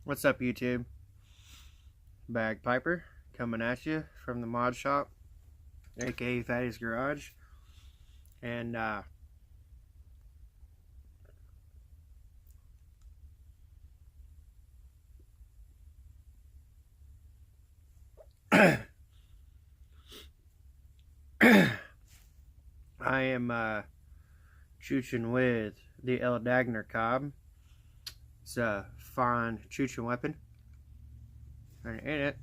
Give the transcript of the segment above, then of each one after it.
What's up, YouTube? Piper coming at you from the mod shop, aka Fatty's Garage. And I am chooching with the El Dagner Cobb. It's a fine chooching weapon. And in it,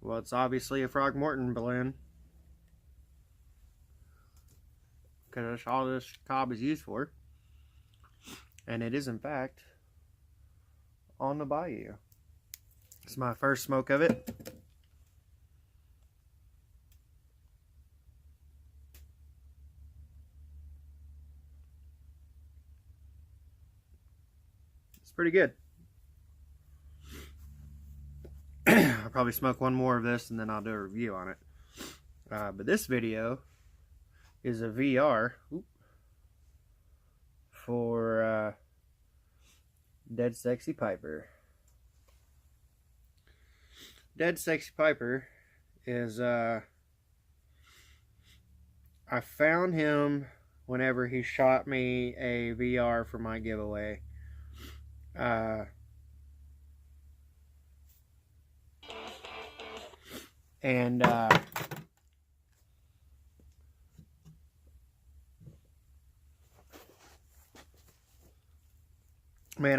well, it's obviously a Frogmorton balloon, because that's all this cob is used for. And it is, in fact, on the bayou. It's my first smoke of it. It's pretty good. I'll probably smoke one more of this and then I'll do a review on it. But this video is a VR for DeadSexyPiper. DeadSexyPiper is I found him whenever he shot me a VR for my giveaway. Man,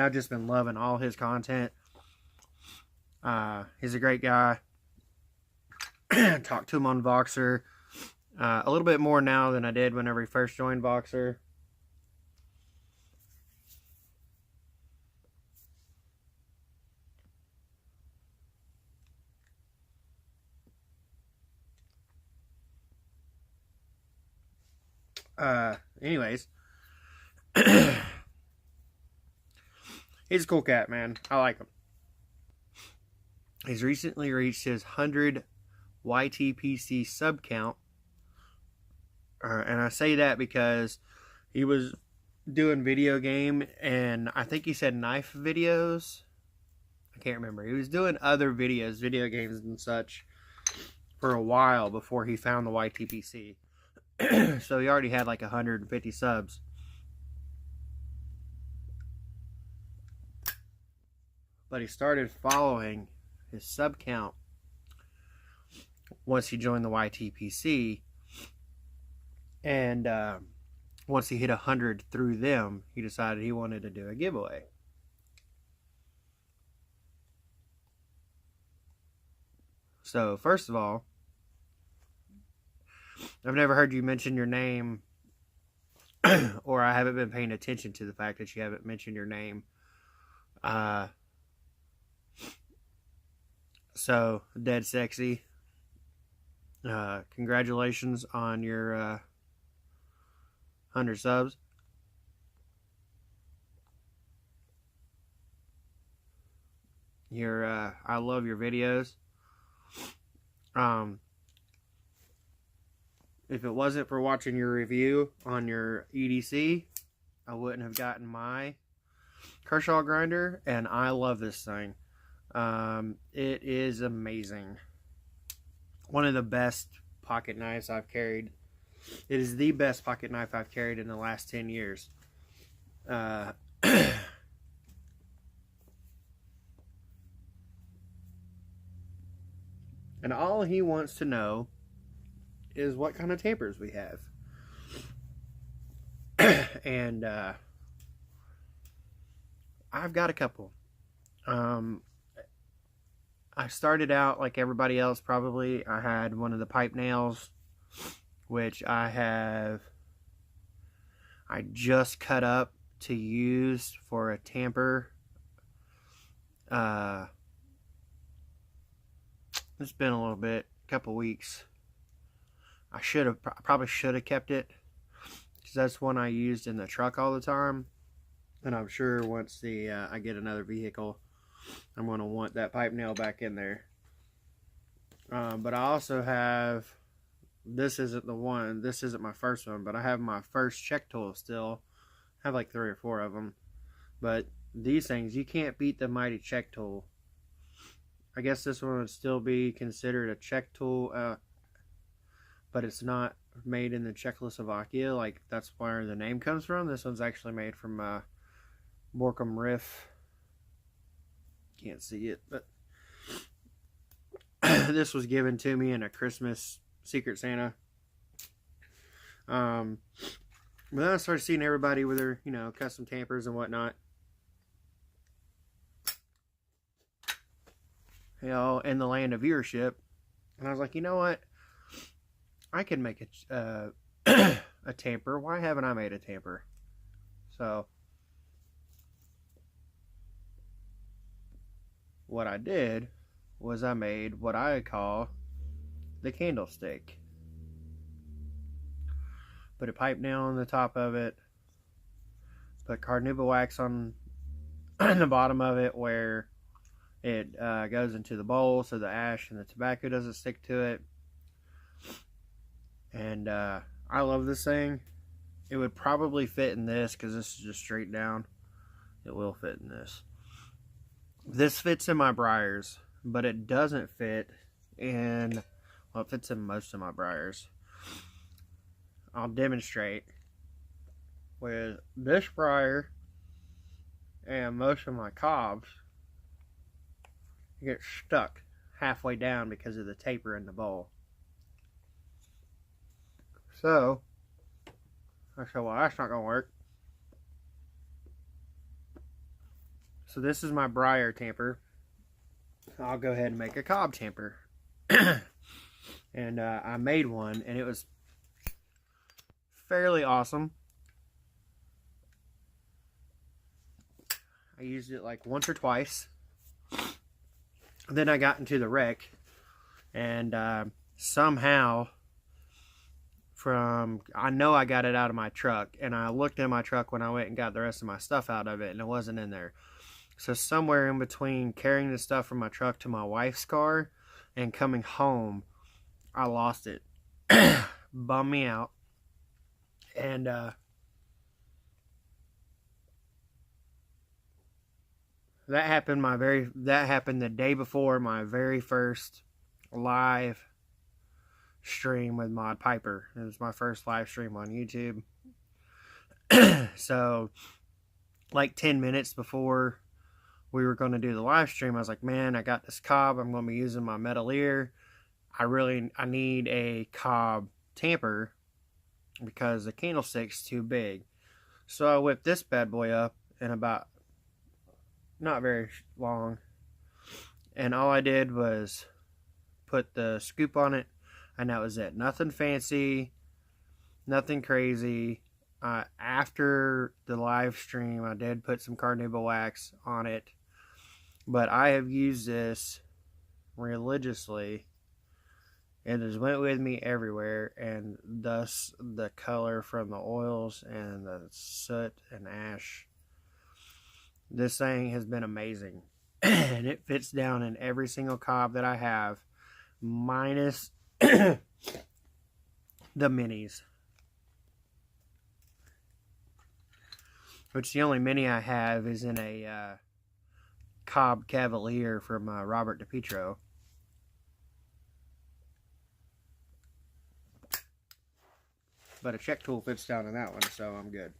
I've just been loving all his content. He's a great guy. Talked to him on Voxer a little bit more now than I did whenever he first joined Voxer. Anyways, he's a cool cat, man. I like him. He's recently reached his 100 YTPC sub count. And I say that because he was doing video game and I think he said knife videos. I can't remember. He was doing other videos, video games and such, for a while before he found the YTPC. So he already had like 150 subs. But he started following his sub count once he joined the YTPC. And once he hit 100 through them, he decided he wanted to do a giveaway. So, first of all, I've never heard you mention your name, or I haven't been paying attention to the fact that you haven't mentioned your name. So, DeadSexy, congratulations on your 100 subs. I love your videos. If it wasn't for watching your review on your EDC, I wouldn't have gotten my Kershaw grinder, and I love this thing. It is amazing. One of the best pocket knives I've carried. It is the best pocket knife I've carried in the last 10 years. And all he wants to know is what kind of tampers we have. And I've got a couple. I started out like everybody else probably. I had one of the pipe nails, which I just cut up to use for a tamper. It's been a little bit, a couple weeks. I probably should have kept it, because that's one I used in the truck all the time. And I'm sure once I get another vehicle, I'm going to want that pipe nail back in there. But I also have, this isn't my first one, but I have my first check tool still I have like 3 or 4 of them. But these things, you can't beat the mighty check tool. I guess this one would still be considered a check tool, but it's not made in the Czechoslovakia. Like, that's where the name comes from. This one's actually made from Borkum Riff. Can't see it, but this was given to me in a Christmas Secret Santa. But then I started seeing everybody with their, you know, custom tampers and whatnot. You know, in the land of viewership. And I was like, you know what? I can make a tamper. Why haven't I made a tamper? So what I did was I made what I call the candlestick. Put a pipe nail on the top of it. Put carnauba wax on the bottom of it where it goes into the bowl so the ash and the tobacco doesn't stick to it. And I love this thing. It would probably fit in this because this is just straight down. It will fit in this. This fits in my briars, but it doesn't fit in, well, it fits in most of my briars. I'll demonstrate with this briar and most of my cobs. It gets stuck halfway down because of the taper in the bowl. So I said, well, that's not going to work. So this is my briar tamper. I'll go ahead and make a cob tamper. And I made one, and it was fairly awesome. I used it like once or twice. Then I got into the wreck, and somehow I know I got it out of my truck, and I looked in my truck when I went and got the rest of my stuff out of it, and it wasn't in there. So somewhere in between carrying the stuff from my truck to my wife's car and coming home, I lost it. Bummed me out. And that happened the day before my very first live stream with Mod Piper. It was my first live stream on YouTube. So like 10 minutes before we were going to do the live stream, I was like, man, I got this cob. I'm going to be using my metal ear. I need a cob tamper because the candlestick's too big. So I whipped this bad boy up in about not very long, and all I did was put the scoop on it, and that was it. Nothing fancy, nothing crazy. After the live stream, I did put some carnauba wax on it, but I have used this religiously. It has went with me everywhere, and thus the color from the oils and the soot and ash. This thing has been amazing. And it fits down in every single cob that I have, minus the minis. Which the only mini I have is in a Cobb Cavalier from Robert DePietro. But a check tool fits down in that one, so I'm good.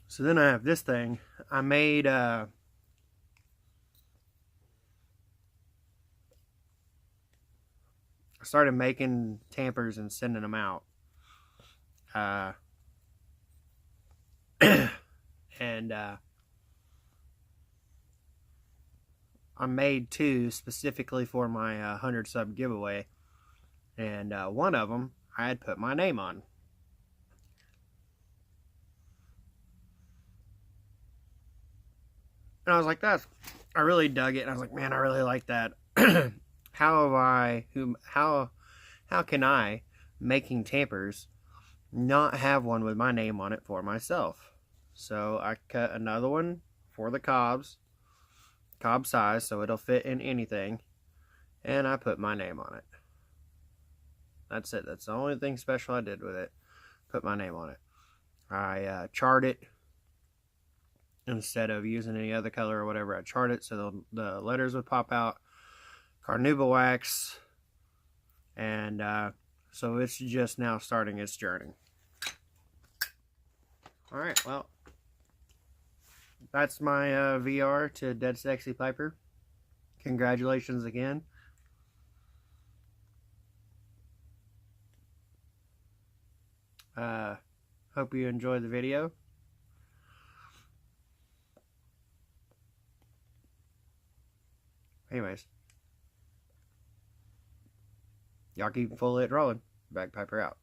So then I have this thing. I made I started making tampers and sending them out. And I made 2 specifically for my 100 sub giveaway, and one of them I had put my name on. And I was like, I really dug it, and I was like, man, I really like that. How can I, making tampers, not have one with my name on it for myself? So I cut another one for the cobs, cob size, so it'll fit in anything, and I put my name on it. That's it. That's the only thing special I did with it. Put my name on it. I charred it instead of using any other color or whatever. I charred it so the letters would pop out. Carnauba wax, and so it's just now starting its journey. All right, well, that's my VR to DeadSexyPiper. Congratulations again. Hope you enjoyed the video. Anyways, y'all keep full lit rolling. Bagpiper out.